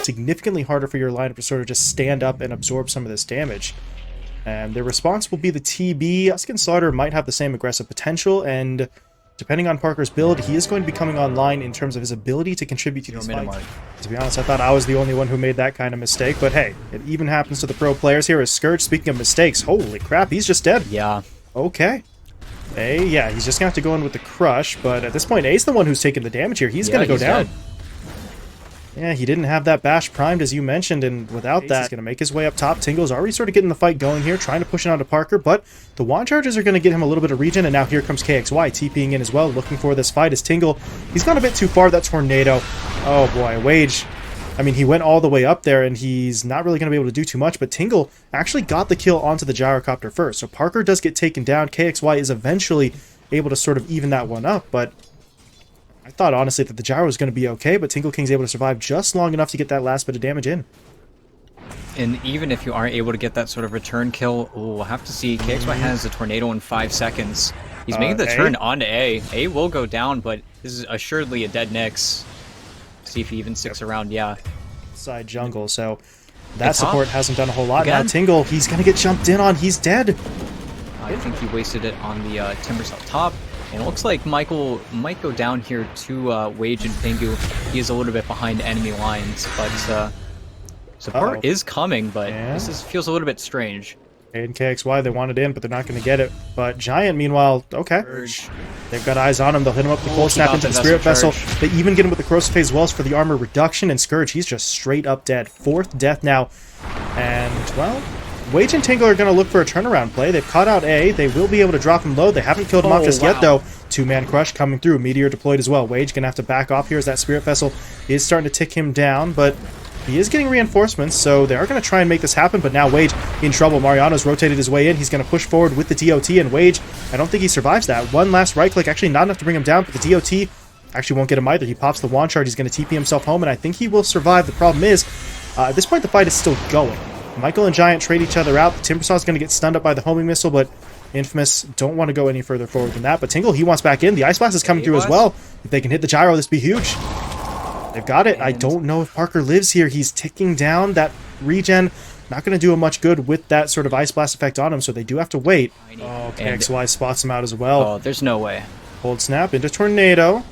significantly harder for your lineup to sort of just stand up and absorb some of this damage. And their response will be the TB. Tusk and Slardar might have the same aggressive potential, and depending on Parker's build, he is going to be coming online in terms of his ability to contribute to this fight. To be honest, I thought I was the only one who made that kind of mistake, but hey, it even happens to the pro players here. As Scourge, speaking of mistakes, holy crap, he's just dead. Yeah. Okay. A, yeah, he's just going to have to go in with the crush, but at this point, A's the one who's taking the damage here. He's going to go down. Dead. Yeah, he didn't have that bash primed, as you mentioned, and without that, he's going to make his way up top. Tingle's already sort of getting the fight going here, trying to push it onto Parker, but the wand charges are going to get him a little bit of regen, and now here comes KXY, TPing in as well, looking for this fight as Tingle. He's gone a bit too far, that tornado. Oh boy, Waige. I mean, he went all the way up there, and he's not really going to be able to do too much, but Tingle actually got the kill onto the Gyrocopter first, so Parker does get taken down. KXY is eventually able to sort of even that one up, but I thought, honestly, that the Gyro was going to be okay, but Tingle King's able to survive just long enough to get that last bit of damage in. And even if you aren't able to get that sort of return kill, we'll have to see. KXY has a tornado in 5 seconds. He's making the turn onto A. A will go down, but this is assuredly a dead Nyx. See if he even sticks around, yeah. Side jungle, so that support hasn't done a whole lot. Now Tingle, he's going to get jumped in on. He's dead. I think he wasted it on the Timbersaw top. And it looks like Michael might go down here to Waige and Pingu. He is a little bit behind enemy lines, but support is coming, but this feels a little bit strange. And KXY, they want it in, but they're not going to get it. But Giant, meanwhile, okay. They've got eyes on him. They'll hit him up with the Cold Snap into the Spirit Vessel. They even get him with the Corrosive Phase Wells for the armor reduction. And Scourge, he's just straight up dead. 4th death now. And, well, Waige and Tingle are going to look for a turnaround play. They've caught out A. They will be able to drop him low. They haven't killed him off just yet, though. 2-man crush coming through. Meteor deployed as well. Waige going to have to back off here as that Spirit Vessel is starting to tick him down, but he is getting reinforcements, so they are going to try and make this happen, but now Waige in trouble. Mariano's rotated his way in. He's going to push forward with the DOT, and Waige, I don't think he survives that. One last right click, actually not enough to bring him down, but the DOT actually won't get him either. He pops the wand charge. He's going to TP himself home, and I think he will survive. The problem is, at this point, the fight is still going. Michael and Giant trade each other out. The Timbersaw is going to get stunned up by the homing missile, but Infamous don't want to go any further forward than that. But Tingle, he wants back in. The Ice Blast is coming through as well. If they can hit the Gyro, this would be huge. They've got it. I don't know if Parker lives here. He's ticking down. That regen, not going to do him much good with that sort of Ice Blast effect on him, so they do have to wait. Oh, KXY spots him out as well. Oh, there's no way. Cold Snap into Tornado.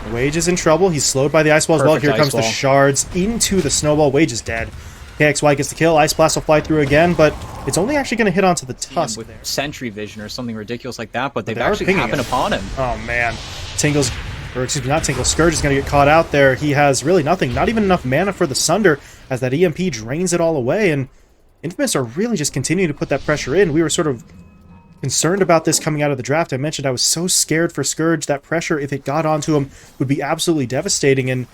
Waige is in trouble. He's slowed by the Ice Wall as well. Here comes the shards into the Snowball. Waige is dead. KXY gets the kill. Ice Blast will fly through again, but it's only actually going to hit onto the Tusk with Sentry Vision or something ridiculous like that, but they've actually happened upon him. Oh, man. Tingle's, or excuse me, not Tingle, Scourge is going to get caught out there. He has really nothing, not even enough mana for the Sunder, as that EMP drains it all away, and Infamous are really just continuing to put that pressure in. We were sort of concerned about this coming out of the draft. I mentioned I was so scared for Scourge. That pressure, if it got onto him, would be absolutely devastating, and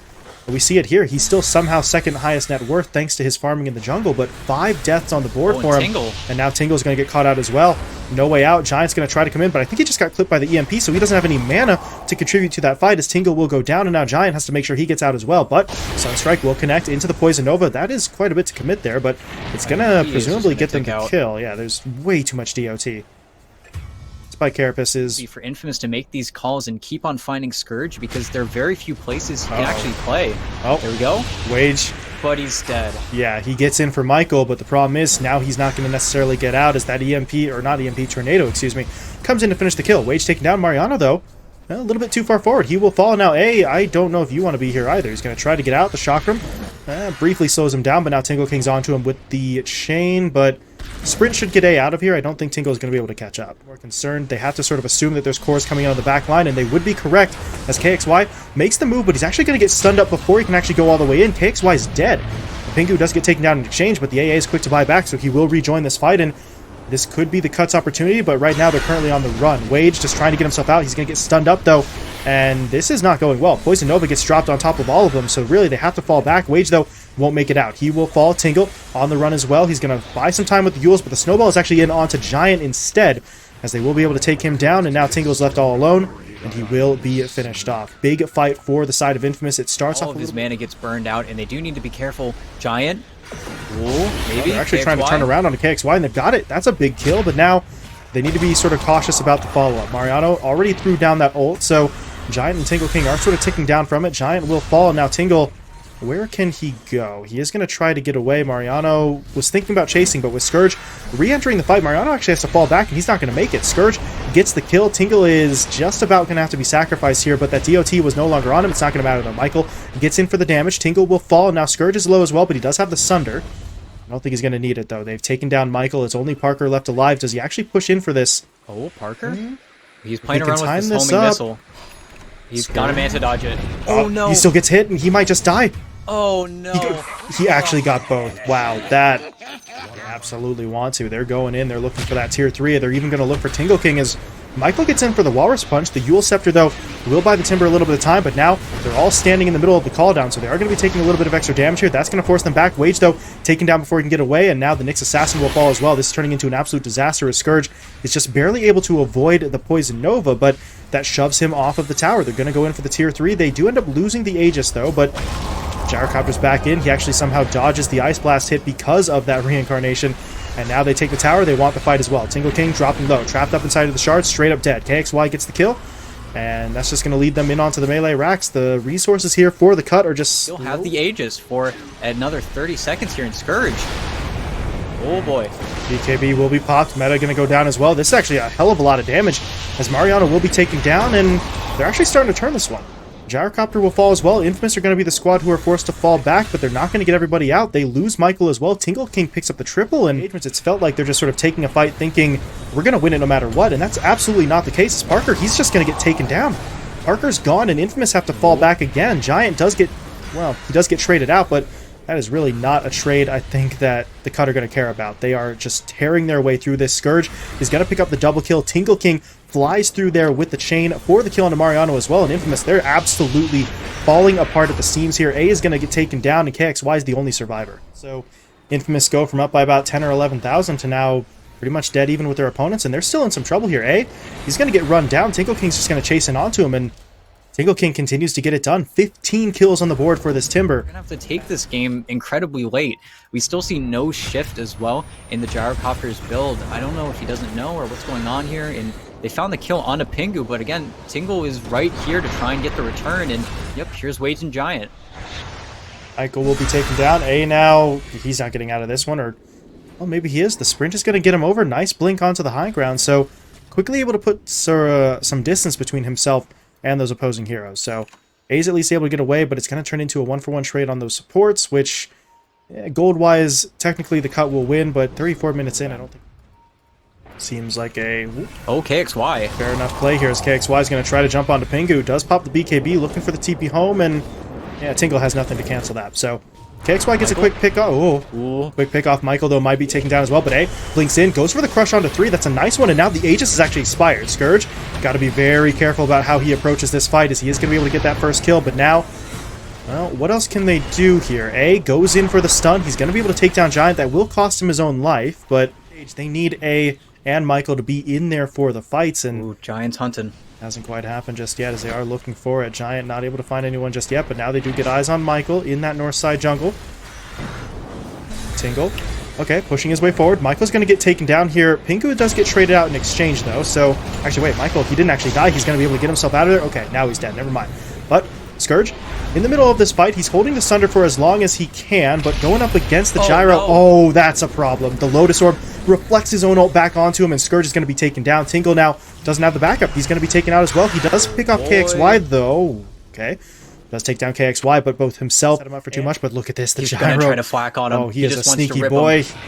we see it here. He's still somehow second highest net worth thanks to his farming in the jungle, but 5 deaths on the board for him. And now Tingle's going to get caught out as well. No way out. Giant's going to try to come in, but I think he just got clipped by the EMP, so he doesn't have any mana to contribute to that fight as Tingle will go down, and now Giant has to make sure he gets out as well. But Sunstrike will connect into the Poison Nova. That is quite a bit to commit there, but it's going to presumably get them to kill. Yeah, there's way too much DOT. By Carapace is for Infamous to make these calls and keep on finding Scourge because there are very few places he can actually play. Oh, there we go. Waige. But he's dead. Yeah, he gets in for Michael, but the problem is now he's not going to necessarily get out as that EMP, or not EMP, Tornado, excuse me, comes in to finish the kill. Waige taking down Mariano, though. Well, a little bit too far forward. He will fall now. I don't know if you want to be here either. He's going to try to get out. The Chakram briefly slows him down, but now Tingle King's onto him with the chain, but Sprint should get A out of here. I don't think Tingle is going to be able to catch up. We're concerned. They have to sort of assume that there's cores coming out of the back line, and they would be correct as KXY makes the move, but he's actually going to get stunned up before he can actually go all the way in. KXY is dead. Pingu does get taken down in exchange, but the AA is quick to buy back, so he will rejoin this fight, and this could be the Cuts opportunity, but right now they're currently on the run. Waige just trying to get himself out. He's going to get stunned up, though, and this is not going well. Poison Nova gets dropped on top of all of them, so really they have to fall back. Waige, though, won't make it out. He will fall. Tingle on the run as well. He's going to buy some time with the Yules, but the Snowball is actually in onto Giant instead, as they will be able to take him down, and now Tingle's left all alone, and he will be finished off. Big fight for the side of Infamous. It starts off all of his mana gets burned out, and they do need to be careful. Giant. Ooh, maybe. They're actually trying to turn around on the KXY, and they've got it. That's a big kill, but now they need to be sort of cautious about the follow-up. Mariano already threw down that ult, so Giant and Tingle King are sort of ticking down from it. Giant will fall, and now Tingle where can he go? He is going to try to get away. Mariano was thinking about chasing, but with Scourge re-entering the fight, Mariano actually has to fall back, and he's not going to make it. Scourge gets the kill. Tingle is just about going to have to be sacrificed here, but that DOT was no longer on him. It's not going to matter, though. Michael gets in for the damage. Tingle will fall. Now Scourge is low as well, but he does have the Sunder. I don't think he's going to need it, though. They've taken down Michael. It's only Parker left alive. Does he actually push in for this? Oh, Parker? He's playing around with this homing missile. He's got a man to dodge it. Oh, no. He still gets hit, and he might just die. Oh, no. He actually got both. Wow, that... They absolutely want to. They're going in. They're looking for that tier 3. They're even going to look for Tingle King as Michael gets in for the Walrus Punch. The Yule Scepter, though, will buy the Timber a little bit of time, but now they're all standing in the middle of the call down, so they are going to be taking a little bit of extra damage here. That's going to force them back. Waige, though, taken down before he can get away, and now the Nyx Assassin will fall as well. This is turning into an absolute disaster as Scourge is just barely able to avoid the Poison Nova, but that shoves him off of the tower. They're going to go in for the tier 3. They do end up losing the Aegis, though, but Gyrocopter's back in. He actually somehow dodges the Ice Blast hit because of that reincarnation. And now they take the tower. They want the fight as well. Tingle King dropping low. Trapped up inside of the shards. Straight up dead. KXY gets the kill. And that's just going to lead them in onto the melee racks. The resources here for the cut are just... Still have the Aegis for another 30 seconds here in Scourge. Oh boy. BKB will be popped. Meta going to go down as well. This is actually a hell of a lot of damage as Mariano will be taken down. And they're actually starting to turn this one. Gyrocopter will fall as well. Infamous are going to be the squad who are forced to fall back, but they're not going to get everybody out. They lose Michael as well. Tingle King picks up the triple, and it's felt like they're just sort of taking a fight thinking, we're going to win it no matter what, and that's absolutely not the case. It's Parker, he's just going to get taken down. Parker's gone, and Infamous have to fall back again. Giant does get, well, he does get traded out, but that is really not a trade I think that the Cut are going to care about. They are just tearing their way through this. Scourge is going to pick up the double kill. Tingle King flies through there with the chain for the kill onto Mariano as well. And Infamous, they're absolutely falling apart at the seams here. A is going to get taken down, and KXY is the only survivor. So Infamous go from up by about 10 or 11,000 to now pretty much dead even with their opponents, and they're still in some trouble here. A, he's going to get run down. Tingle King's just going to chase in onto him, and Tingle King continues to get it done. 15 kills on the board for this Timber. We're going to have to take this game incredibly late. We still see no shift as well in the Gyrocopter's build. I don't know if he doesn't know or what's going on here. And they found the kill onto Pingu, but again, Tingle is right here to try and get the return. And yep, here's Waige and Giant. Michael will be taken down. A now, he's not getting out of this one, or well, maybe he is. The sprint is going to get him over. Nice blink onto the high ground. So quickly able to put some distance between himself and those opposing heroes. So A's at least able to get away, but it's going to turn into a 1-for-1 trade on those supports, which gold-wise, technically the Cut will win, but 34 minutes in, I don't think. Seems like a... Oh, KXY. Fair enough play here as KXY is going to try to jump onto Pingu. Does pop the BKB, looking for the TP home, and yeah, Tingle has nothing to cancel that. So KXY gets a quick pick off. Oh, quick pick off. Michael, though, might be taken down as well, but A blinks in, goes for the crush onto 3. That's a nice one, and now the Aegis is actually expired. Scourge, got to be very careful about how he approaches this fight, as he is going to be able to get that first kill, but now, well, what else can they do here? A goes in for the stun. He's going to be able to take down Giant. That will cost him his own life, but they need A and Michael to be in there for the fights, and ooh, Giant's hunting. Hasn't quite happened just yet, as they are looking for it. Giant not able to find anyone just yet, but now they do get eyes on Michael in that north side jungle. Tingle. Okay, pushing his way forward. Michael's going to get taken down here. Pingu does get traded out in exchange, though, so... Actually, wait, Michael, he didn't actually die. He's going to be able to get himself out of there. Okay, now he's dead. Never mind. But Scourge, in the middle of this fight, he's holding the Sunder for as long as he can, but going up against the Gyro... No. Oh, that's a problem. The Lotus Orb reflects his own ult back onto him, and Scourge is going to be taken down. Tingle now doesn't have the backup. He's going to be taken out as well. He does pick off KXY, though. Okay. Does take down KXY, but both himself set him up for too much. But look at this, the He's Gyro. gonna try to flack on him. Oh, he is a just wants to sneaky rip boy. him.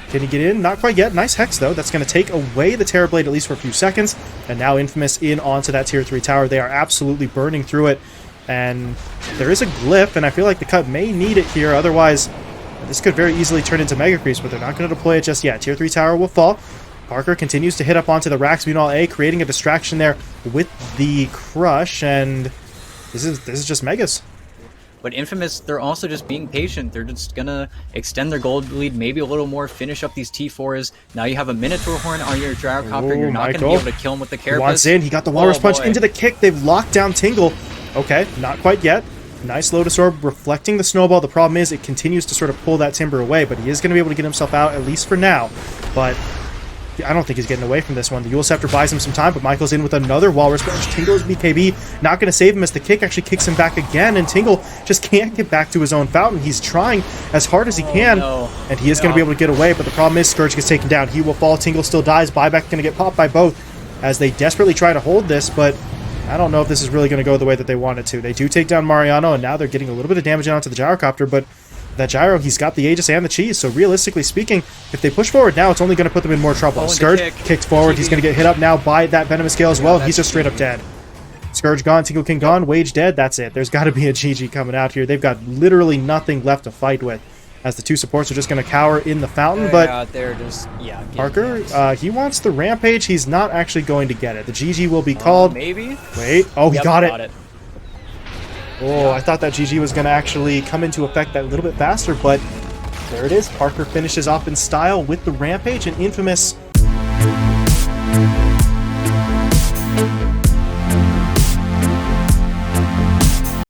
Can he get in? Not quite yet. Nice Hex, though. That's going to take away the Terrorblade, at least for a few seconds. And now Infamous in onto that tier 3 tower. They are absolutely burning through it. And there is a glyph, and I feel like the Cut may need it here. Otherwise, this could very easily turn into Mega Creeps, but they're not going to deploy it just yet. Tier 3 tower will fall. Parker continues to hit up onto the racks. Meanwhile, A creating a distraction there with the Crush, and this is just Megas. But Infamous, they're also just being patient. They're just gonna extend their gold lead, maybe a little more, finish up these T4s. Now you have a Minotaur Horn on your Gyrocopter. You're not gonna be able to kill him with the Carapace. Wants in. He got the Walrus Punch into the kick. They've locked down Tingle. Okay, not quite yet. Nice Lotus Orb reflecting the Snowball. The problem is it continues to sort of pull that Timber away, but he is going to be able to get himself out, at least for now. But I don't think he's getting away from this one. The Yule Scepter buys him some time, but Michael's in with another Walrus Punch. Tingle's BKB not going to save him as the kick actually kicks him back again, and Tingle just can't get back to his own fountain. He's trying as hard as he can, and he is going to be able to get away, but the problem is Scourge gets taken down. He will fall. Tingle still dies. Buyback going to get popped by both as they desperately try to hold this, but I don't know if this is really going to go the way that they want it to. They do take down Mariano, and now they're getting a little bit of damage onto the Gyrocopter, but that Gyro, he's got the Aegis and the Cheese, so realistically speaking, if they push forward now, it's only going to put them in more trouble. Scourge kicked forward. He's going to get hit up now by that Venomous Scale as well, and he's just straight up dead. Scourge gone, Tingle King gone, Waige dead, that's it. There's got to be a GG coming out here. They've got literally nothing left to fight with, as the two supports are just going to cower in the fountain, but they're just, Parker, he wants the Rampage. He's not actually going to get it. The GG will be called. Maybe? Wait, oh, he got it. Oh, I thought that GG was going to actually come into effect that little bit faster, but there it is. Parker finishes off in style with the Rampage, and Infamous